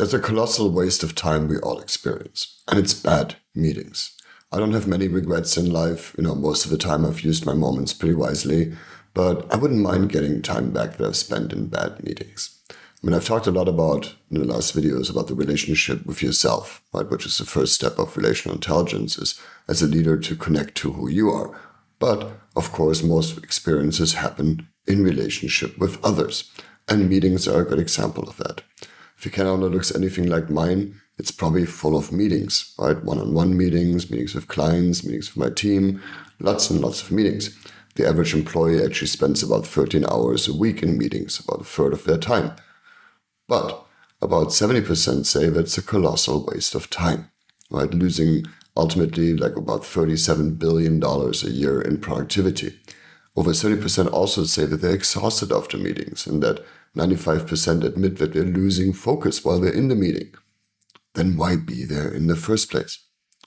There's a colossal waste of time we all experience, and it's bad meetings. I don't have many regrets in life. Most of the time I've used my moments pretty wisely, but I wouldn't mind getting time back that I've spent in bad meetings. I've talked a lot about, in the last videos, about the relationship with yourself, right? Which is the first step of relational intelligence, is as a leader to connect to who you are. But, of course, most experiences happen in relationship with others. And meetings are a good example of that. If your calendar looks anything like mine, it's probably full of meetings, right? One-on-one meetings, meetings with clients, meetings with my team, lots and lots of meetings. The average employee actually spends about 13 hours a week in meetings, about a third of their time. But about 70% say that's a colossal waste of time, right? Losing ultimately like about $37 billion a year in productivity. Over 70% also say that they're exhausted after meetings, and that 95% admit that they're losing focus while they're in the meeting. Then why be there in the first place?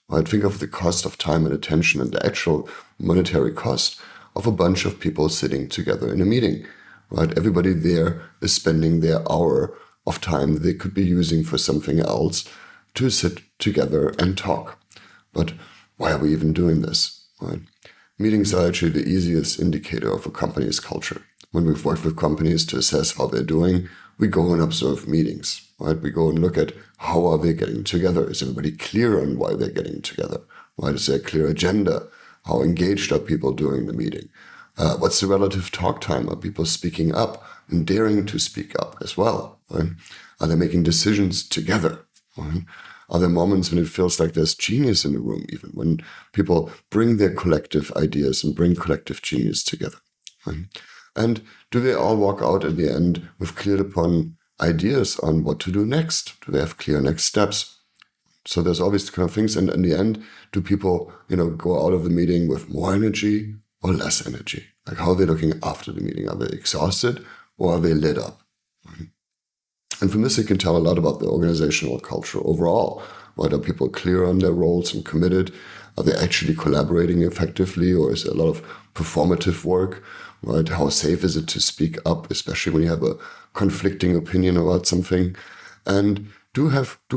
Right? Think of the cost of time and attention and the actual monetary cost of a bunch of people sitting together in a meeting. Right? Everybody there is spending their hour of time they could be using for something else to sit together and talk. But why are we even doing this? Right? Meetings are actually the easiest indicator of a company's culture. When we've worked with companies to assess how they're doing, we go and observe meetings, right? We go and look at how are they getting together? Is everybody clear on why they're getting together? Right? Is there a clear agenda? How engaged are people during the meeting? What's the relative talk time? Are people speaking up and daring to speak up as well? Right? Are they making decisions together? Right? Are there moments when it feels like there's genius in the room, even when people bring their collective ideas and bring collective genius together? Right? And do they all walk out at the end with cleared upon ideas on what to do next? Do they have clear next steps? So there's always kind of things. And in the end, do people, go out of the meeting with more energy or less energy? Like, how are they looking after the meeting? Are they exhausted or are they lit up? Right? And from this, you can tell a lot about the organizational culture overall. Right? Are people clear on their roles and committed? Are they actually collaborating effectively, or is there a lot of performative work? Right? How safe is it to speak up, especially when you have a conflicting opinion about something? And do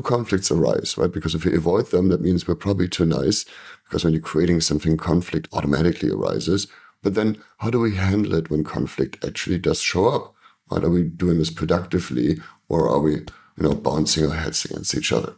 conflicts arise, right? Because if we avoid them, that means we're probably too nice, because when you're creating something, conflict automatically arises. But then how do we handle it when conflict actually does show up? Right? Are we doing this productively, or are we, bouncing our heads against each other?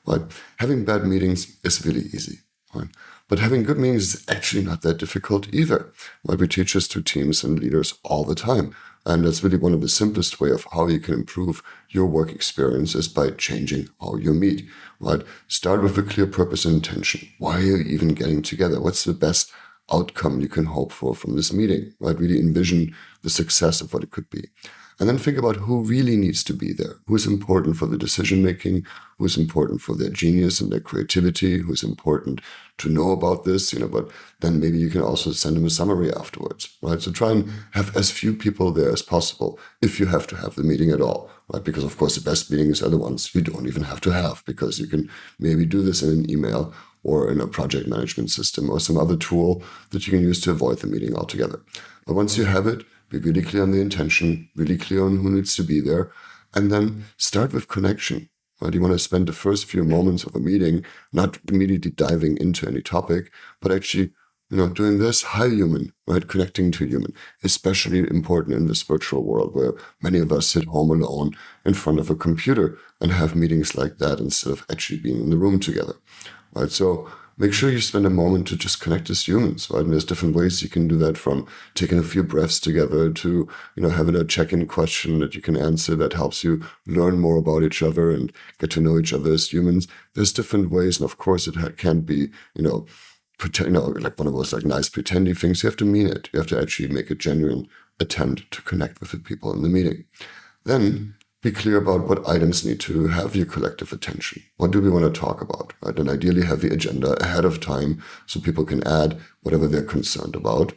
Right? Having bad meetings is really easy. Right? But having good meetings is actually not that difficult either. Right? We teach this to teams and leaders all the time. And that's really one of the simplest way of how you can improve your work experience is by changing how you meet. Right? Start with a clear purpose and intention. Why are you even getting together? What's the best outcome you can hope for from this meeting? Right? Really envision the success of what it could be. And then think about who really needs to be there, who's important for the decision-making, who's important for their genius and their creativity, who's important to know about this, but then maybe you can also send them a summary afterwards, right? So try and have as few people there as possible if you have to have the meeting at all, right? Because, of course, the best meetings are the ones you don't even have to have, because you can maybe do this in an email or in a project management system or some other tool that you can use to avoid the meeting altogether. But once you have it, be really clear on the intention, really clear on who needs to be there, and then start with connection. Right? You want to spend the first few moments of a meeting not immediately diving into any topic, but actually, doing this, hi human, right? Connecting to human, especially important in this virtual world where many of us sit home alone in front of a computer and have meetings like that instead of actually being in the room together, right? So make sure you spend a moment to just connect as humans, right? And there's different ways you can do that, from taking a few breaths together to, having a check-in question that you can answer that helps you learn more about each other and get to know each other as humans. There's different ways. And of course, it can't be, pretend, like one of those like nice pretendy things. You have to mean it. You have to actually make a genuine attempt to connect with the people in the meeting. Then be clear about what items need to have your collective attention. What do we want to talk about? Right? And ideally have the agenda ahead of time so people can add whatever they're concerned about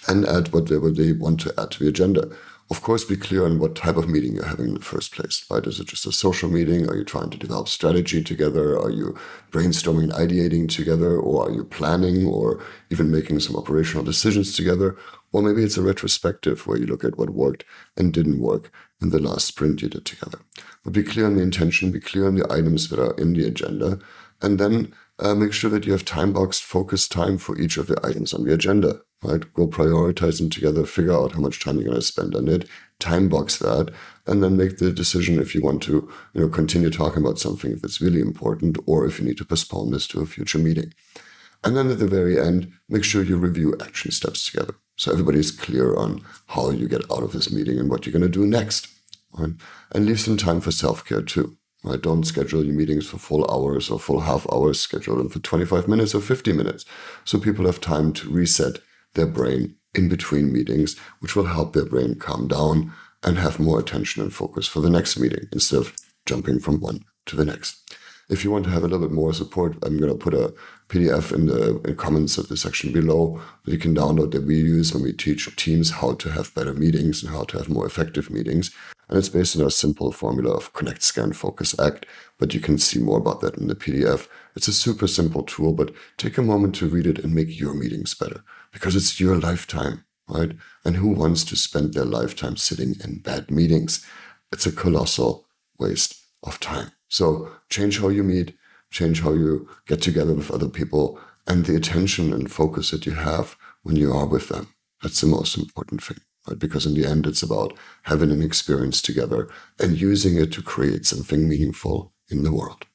and add whatever they want to add to the agenda. Of course, be clear on what type of meeting you're having in the first place. Right? Is it just a social meeting? Are you trying to develop strategy together? Are you brainstorming and ideating together? Or are you planning or even making some operational decisions together? Or maybe it's a retrospective where you look at what worked and didn't work in the last sprint you did together. But be clear on the intention, be clear on the items that are in the agenda, and then make sure that you have time-boxed, focused time for each of the items on the agenda. Right? Go prioritize them together, figure out how much time you're going to spend on it, time box that, and then make the decision if you want to, continue talking about something if it's really important, or if you need to postpone this to a future meeting. And then at the very end, make sure you review action steps together. So everybody's clear on how you get out of this meeting and what you're going to do next. Right? And leave some time for self-care too. Right? Don't schedule your meetings for full hours or full half hours. Schedule them for 25 minutes or 50 minutes. So people have time to reset their brain in between meetings, which will help their brain calm down and have more attention and focus for the next meeting instead of jumping from one to the next. If you want to have a little bit more support, I'm going to put a PDF in the comments of the section below that you can download that we use when we teach teams how to have better meetings and how to have more effective meetings. And it's based on a simple formula of connect, scan, focus, act, but you can see more about that in the PDF. It's a super simple tool, but take a moment to read it and make your meetings better because it's your lifetime, right? And who wants to spend their lifetime sitting in bad meetings? It's a colossal waste of time. So change how you meet, change how you get together with other people, and the attention and focus that you have when you are with them. That's the most important thing, right? Because in the end, it's about having an experience together and using it to create something meaningful in the world.